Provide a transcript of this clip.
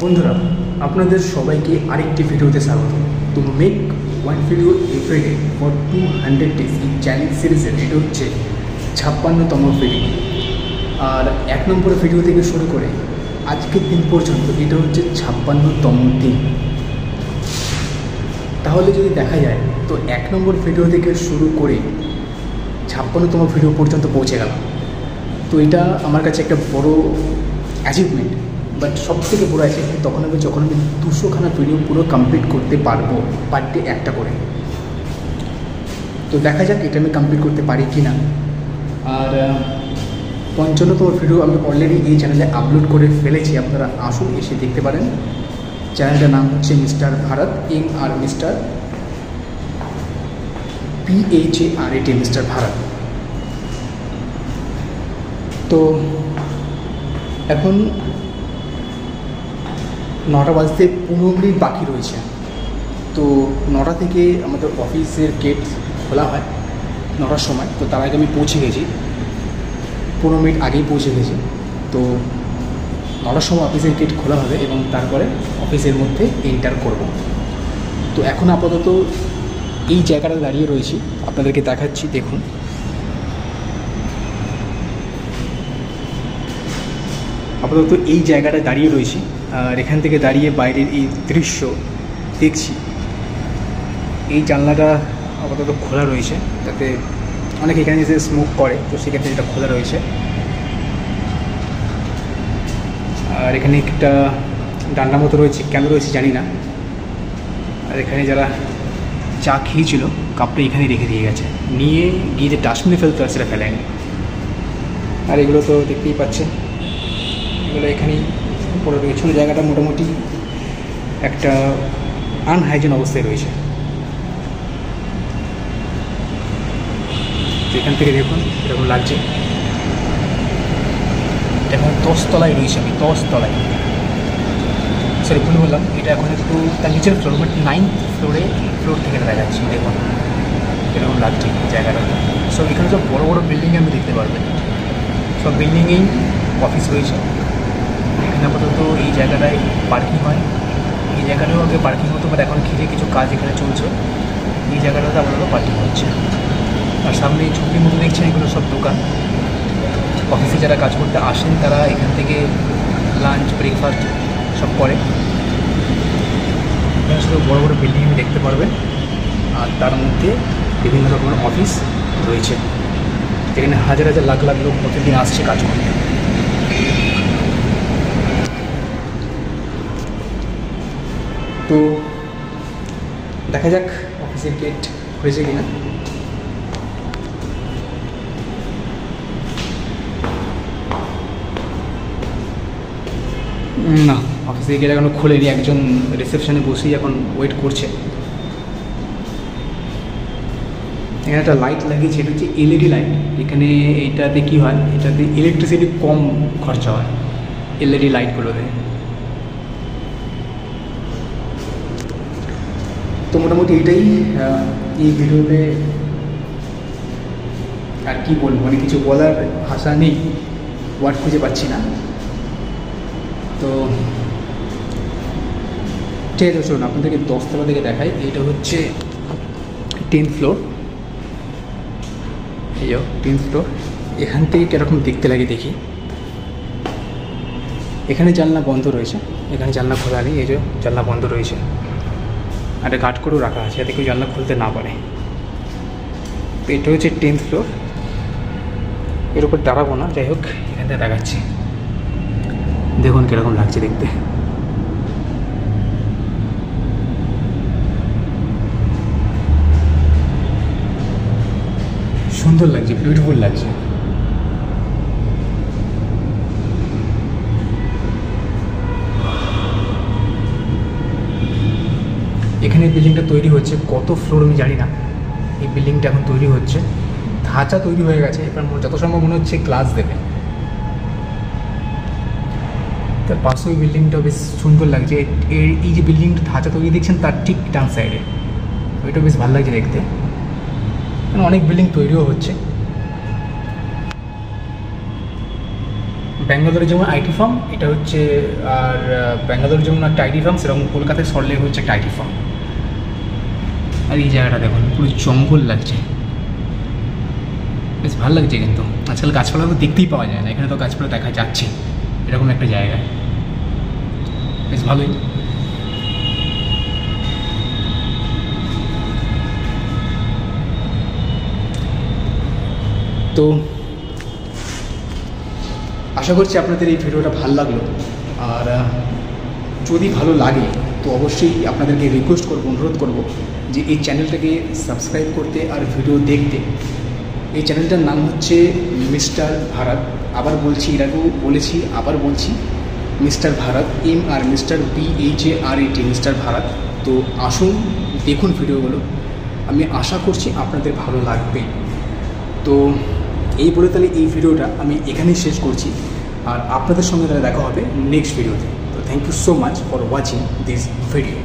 বন্ধুরা আপনাদের সবাইকে আরেকটি ভিডিওতে স্বাগত। তো make one video everyday for 200 days এই চ্যালেঞ্জ সিরিজের এটা হচ্ছে 56তম ভিডিও। আর 1 নম্বর ভিডিও থেকে শুরু করে আজকের দিন পর্যন্ত এটা হচ্ছে 56তম দিন। তাহলে যদি দেখা যায় তো 1 নম্বর ভিডিও থেকে শুরু করে 56তম ভিডিও পর্যন্ত পৌঁছে গেলাম। তো এটা আমার কাছে একটা বড় অ্যাচিভমেন্ট। বাট সব থেকে বড়ো অ্যাচিভমেন্ট তখন হবে যখন আমি 200খানা ভিডিও পুরো কমপ্লিট করতে পারবো, পার ডে একটা করে। তো দেখা যাক এটা আমি কমপ্লিট করতে পারি কি না। আর 55তম ভিডিও আমি অলরেডি এই চ্যানেলে আপলোড করে ফেলেছি, আপনারা আসুন এসে দেখতে পারেন। চ্যানেলটার নাম হচ্ছে mister Bharat, MR mister PHARAT mister Bharat. তো এখন 9টা বাজতে 15 মিনিট বাকি রয়েছে। তো 9টা থেকে আমাদের অফিসের গেট খোলা হয় 9টার সময়। তো তার আগে আমি পৌঁছে গেছি, 15 মিনিট আগেই পৌঁছে গেছি। তো 9টার সময় অফিসের গেট খোলা হবে এবং তারপরে অফিসের মধ্যে এন্টার করব। তো এখন আপাতত এই জায়গাটা দাঁড়িয়ে রয়েছি, আপনাদেরকে দেখাচ্ছি। দেখুন, আপাতত এই জায়গাটা দাঁড়িয়ে রয়েছি। আর এখান থেকে দাঁড়িয়ে বাইরের এই দৃশ্য দেখছি। এই জানলাটা আপাতত খোলা রয়েছে, যাতে অনেকে এখানে এসে স্মোক করে, তো সেক্ষেত্রে এটা খোলা রয়েছে। আর এখানে একটা ডান্ডা মতো রয়েছে, কেন রয়েছে জানি না। আর এখানে যারা চা খেয়েছিল কাপটা এখানে রেখে দিয়ে গেছে, নিয়ে গিয়ে যে ডাস্টবিনে ফেলতে হয় সেটা ফেলেনি। আর এগুলো তো দেখতেই পাচ্ছেন, এগুলো এখানেই পড়ে রয়েছে। জায়গাটা মোটামুটি একটা আনহাইজিন অবস্থায় রয়েছে। তো এখান থেকে দেখুন এরকম লাগছে। এখন 10 তলায় রয়েছে, আমি 10 তলায়, সরি ভুল বললাম। এটা এখন একটু তার নিচের ফ্লোর, বাট 9th ফ্লোর থেকে দেখাচ্ছি। দেখুন এরকম লাগছে জায়গাটা। সব এখানে সব বড়ো বড়ো বিল্ডিং আমি দেখতে পারবেন, সব বিল্ডিংয়েই অফিস রয়েছে। এখানে আপাতত এই জায়গাটায় পার্কিং হয়। এই জায়গাটাও আগে পার্কিং হতো, বাট এখন ঘিরে কিছু কাজ এখানে চলছে। এই জায়গাটাতে আপাতত পার্কিং হচ্ছে। আর সামনে এই ঝুঁকির মতো দেখছেন, এগুলো সব দোকান। অফিসে যারা কাজ করতে আসেন তারা এখান থেকে লাঞ্চ ব্রেকফাস্ট সব করে। এখানে শুধু বড়ো বড়ো বিল্ডিং দেখতে পারবেন। আর তার মধ্যে বিভিন্ন রকমের অফিস রয়েছে, যেখানে হাজার হাজার লাখ লাখ লোক প্রতিদিন আসছে কাজ করতে। তো দেখা যাক অফিসের গেট খুলেছে কিনা। না, অফিসের গেট এখনো খোলেনি। একজন রিসেপশনে বসেই এখন ওয়েট করছে। এখানে একটা লাইট লাগিয়েছে, এটা হচ্ছে LED লাইট। এখানে এইটাতে কী হয়, এটাতে ইলেকট্রিসিটি কম খরচা হয় LED লাইটগুলোতে। তো মোটামুটি এটাই এই ভিডিওতে। আর কি বলবো, মানে কিছু বলার ভাষা নেই, ওয়ার্ড খুঁজে পাচ্ছি না। তো ঠিক আছে, চলুন আপনাদেরকে 10 তলা থেকে দেখাই। এইটা হচ্ছে 10th ফ্লোর। এই 10th ফ্লোর। এখান থেকে কীরকম দেখতে লাগে দেখি। এখানে জানলা বন্ধ রয়েছে, এখানে জানলা খোলা নেই। এই যে জানলা বন্ধ রয়েছে, আর গার্ড করেও রাখা আছে যাতে কেউ জানলা খুলতে না পারে। তো এটা হচ্ছে 10th ফ্লোর। এর উপর দাঁড়াবো না, যাই হোক এখান থেকে দেখাচ্ছি। দেখুন কীরকম লাগছে দেখতে। সুন্দর লাগছে, বিউটিফুল লাগছে। এখানে বিল্ডিংটা তৈরি হচ্ছে, কত ফ্লোর আমি জানি না। এই বিল্ডিংটা এখন তৈরি হচ্ছে, ধাঁচা তৈরি হয়ে গেছে। এবার যত সম্ভব মনে হচ্ছে গ্লাস দেবে। তার পাশে ওই বিল্ডিংটা বেশ সুন্দর লাগছে। এই যে বিল্ডিংটা ধাঁচা তৈরি দেখছেন তার ঠিক ডান সাইডে, ওইটা বেশ ভালো লাগছে দেখতে। অনেক বিল্ডিং তৈরিও হচ্ছে, ব্যাঙ্গালোরে যেমন আইটি ফার্ম এটা হচ্ছে, আর ব্যাঙ্গালোরে যেমন একটা আইটি ফার্ম সেরকম কলকাতায় সল্টলেক হচ্ছে একটা আইটি ফার্ম। আর এই জায়গাটা দেখুন পুরো জঙ্গল লাগছে, বেশ ভালো লাগছে। কিন্তু আজকাল গাছপালা তো দেখতেই পাওয়া যায় না, এখানে তো গাছপালা দেখা যাচ্ছে এরকম একটা জায়গায়, বেশ ভালোই। তো আশা করছি আপনাদের এই ভিডিওটা ভালো লাগলো, আর যদি ভালো লাগে তো অবশ্যই আপনাদেরকে রিকোয়েস্ট করবো, অনুরোধ করব যে এই চ্যানেলটাকে সাবস্ক্রাইব করতে আর ভিডিও দেখতে। এই চ্যানেলটার নাম হচ্ছে মিস্টার ভারত। আবার বলছি, এর আগেও বলেছি, আবার বলছি, mister Bharat, M R mister BHARAT, mister Bharat. তো আসুন দেখুন ভিডিওগুলো, আমি আশা করছি আপনাদের ভালো লাগবে। তো এই বলে তাহলে এই ভিডিওটা আমি এখানেই শেষ করছি, আর আপনাদের সঙ্গে তাহলে দেখা হবে নেক্সট ভিডিওতে। তো thank you so much for watching this video.